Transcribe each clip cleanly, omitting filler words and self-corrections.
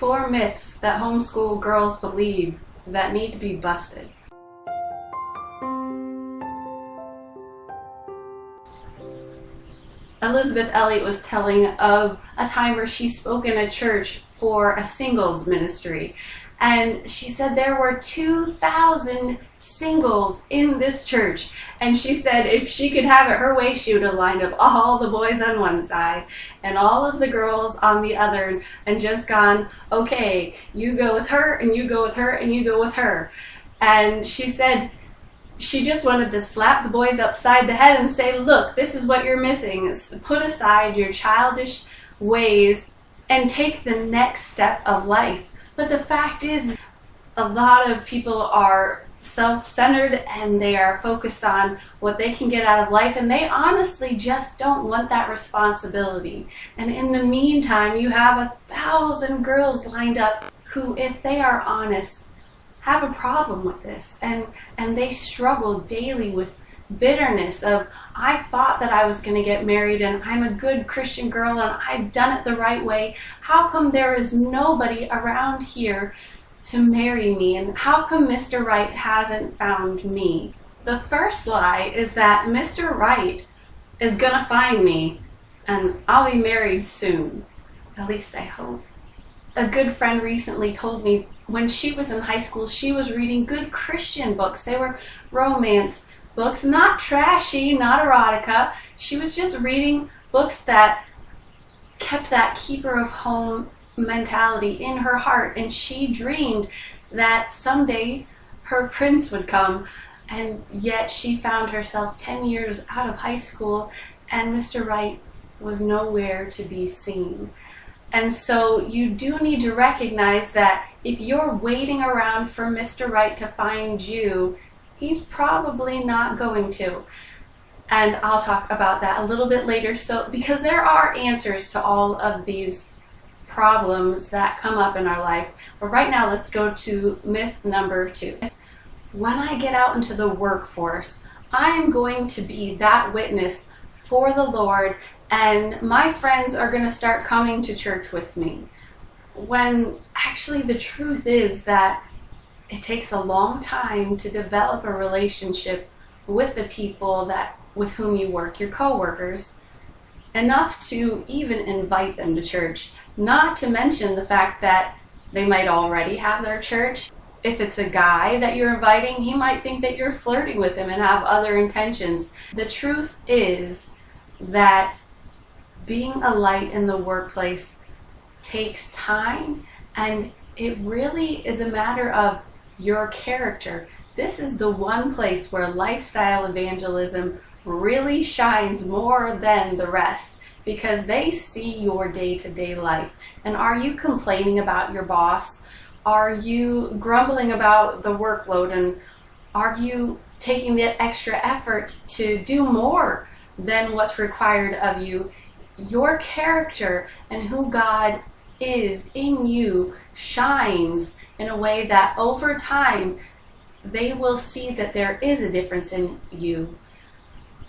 4 myths that homeschool girls believe that need to be busted. Elizabeth Elliot was telling of a time where she spoke in a church for a singles ministry. And she said there were 2,000 singles in this church. And she said if she could have it her way, she would have lined up all the boys on one side and all of the girls on the other and just gone, okay, you go with her and you go with her and you go with her. And she said she just wanted to slap the boys upside the head and say, look, this is what you're missing. Put aside your childish ways and take the next step of life. But the fact is, a lot of people are self-centered and they are focused on what they can get out of life, and they honestly just don't want that responsibility. And in the meantime, you have 1,000 girls lined up who, if they are honest, have a problem with this, and they struggle daily with bitterness of, I thought that I was going to get married and I'm a good Christian girl and I've done it the right way. How come there is nobody around here to marry me? And how come Mr. Right hasn't found me? The first lie is that Mr. Right is going to find me and I'll be married soon. At least I hope. A good friend recently told me when she was in high school, she was reading good Christian books. They were romance books, not trashy, not erotica. She was just reading books that kept that keeper of home mentality in her heart, and she dreamed that someday her prince would come, and yet she found herself 10 years out of high school and Mr. Right was nowhere to be seen. And so you do need to recognize that if you're waiting around for Mr. Right to find you, he's probably not going to. And I'll talk about that a little bit later. So, because there are answers to all of these problems that come up in our life. But right now, let's go to myth number 2. When I get out into the workforce, I am going to be that witness for the Lord, and my friends are going to start coming to church with me. When actually the truth is that it takes a long time to develop a relationship with the people with whom you work, your co-workers, enough to even invite them to church. Not to mention the fact that they might already have their church. If it's a guy that you're inviting, he might think that you're flirting with him and have other intentions. The truth is that being a light in the workplace takes time, and it really is a matter of your character. This is the one place where lifestyle evangelism really shines more than the rest, because they see your day-to-day life. And are you complaining about your boss? Are you grumbling about the workload? And are you taking that extra effort to do more than what's required of you? Your character and who God is in you shines in a way that over time they will see that there is a difference in you.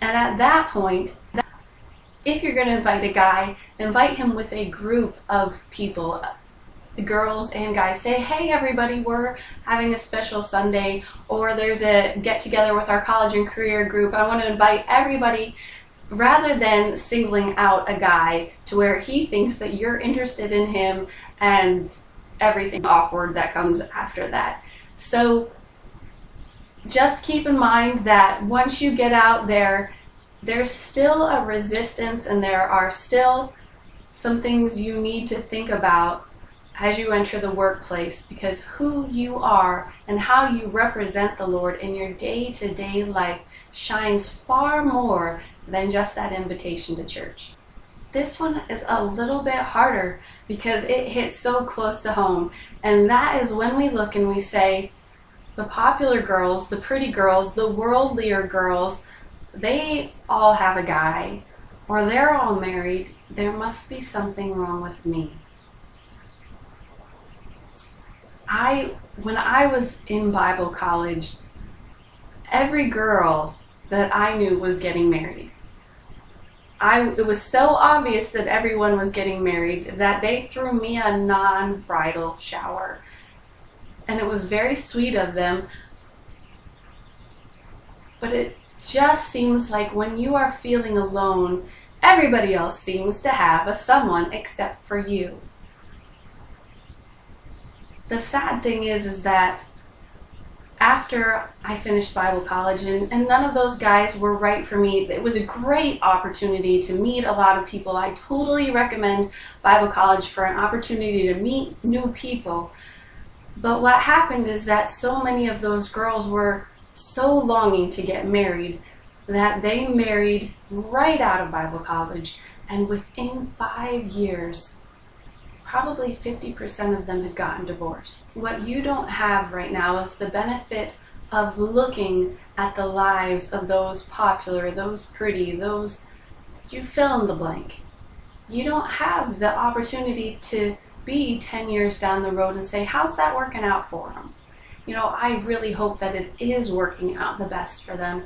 And at that point, if you're going to invite a guy, invite him with a group of people, girls and guys. Say, hey everybody, we're having a special Sunday, or there's a get together with our college and career group. I want to invite everybody, rather than singling out a guy to where he thinks that you're interested in him and everything awkward that comes after that. So just keep in mind that once you get out there, there's still a resistance, and there are still some things you need to think about as you enter the workplace, because who you are and how you represent the Lord in your day-to-day life shines far more than just that invitation to church. This one is a little bit harder because it hits so close to home, and that is when we look and we say, the popular girls, the pretty girls, the worldlier girls, they all have a guy, or they're all married. There must be something wrong with me. When I was in Bible college, every girl that I knew was getting married. it was so obvious that everyone was getting married that they threw me a non-bridal shower. And it was very sweet of them. But it just seems like when you are feeling alone, everybody else seems to have a someone except for you. The sad thing is that after I finished Bible college, and none of those guys were right for me. It was a great opportunity to meet a lot of people. I totally recommend Bible college for an opportunity to meet new people. But what happened is that so many of those girls were so longing to get married that they married right out of Bible college, and within 5 years, probably 50% of them had gotten divorced. What you don't have right now is the benefit of looking at the lives of those popular, those pretty, those, you fill in the blank. You don't have the opportunity to be 10 years down the road and say, how's that working out for them? You know, I really hope that it is working out the best for them,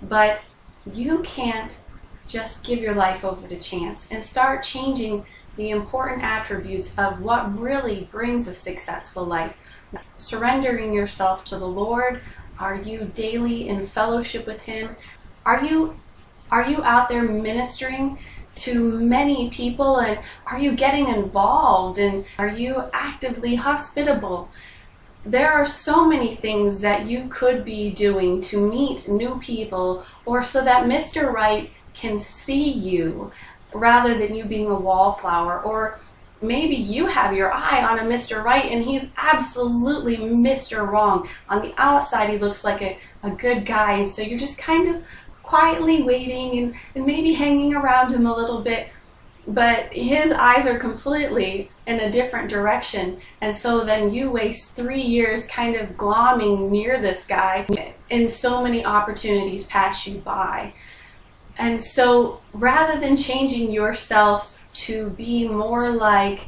but you can't just give your life over to chance and start changing the important attributes of what really brings a successful life. Surrendering yourself to the Lord. Are you daily in fellowship with Him? Are you out there ministering to many people, and are you getting involved, and are you actively hospitable? There are so many things that you could be doing to meet new people, or so that Mr. Right can see you rather than you being a wallflower. Or maybe you have your eye on a Mr. Right and he's absolutely Mr. Wrong. On the outside he looks like a good guy, and so you're just kind of quietly waiting and maybe hanging around him a little bit, but his eyes are completely in a different direction, and so then you waste 3 years kind of glomming near this guy, and so many opportunities pass you by. And so rather than changing yourself to be more like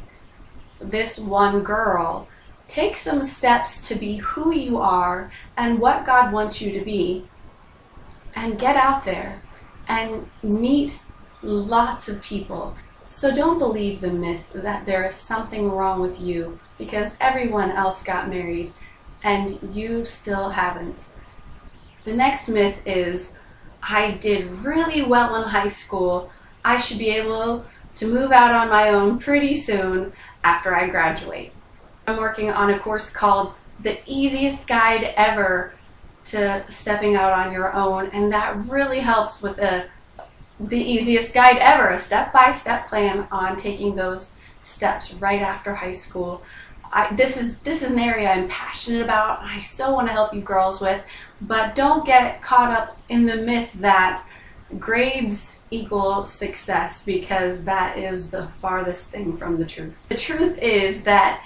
this one girl, take some steps to be who you are and what God wants you to be, and get out there and meet lots of people. So don't believe the myth that there is something wrong with you because everyone else got married and you still haven't. The next myth is, I did really well in high school. I should be able to move out on my own pretty soon after I graduate. I'm working on a course called The Easiest Guide Ever to Stepping Out on Your Own, and that really helps with the easiest guide ever, a step-by-step plan on taking those steps right after high school. This is an area I'm passionate about, and I so want to help you girls with, but don't get caught up in the myth that grades equal success, because that is the farthest thing from the truth. The truth is that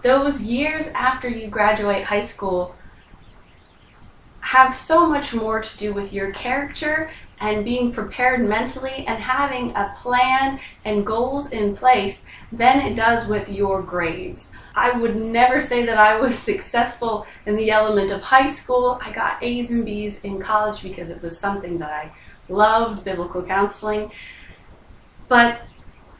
those years after you graduate high school have so much more to do with your character and being prepared mentally and having a plan and goals in place than it does with your grades. I would never say that I was successful in the element of high school. I got A's and B's in college because it was something that I loved, biblical counseling, but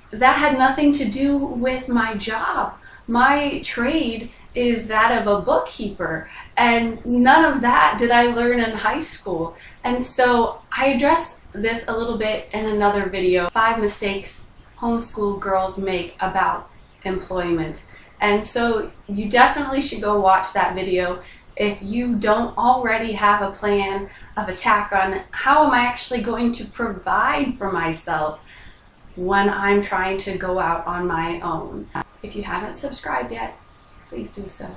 that had nothing to do with my job. My trade is that of a bookkeeper, and none of that did I learn in high school. And so I address this a little bit in another video, 5 mistakes homeschool girls make about employment. And so you definitely should go watch that video if you don't already have a plan of attack on how am I actually going to provide for myself when I'm trying to go out on my own. If you haven't subscribed yet, please do so.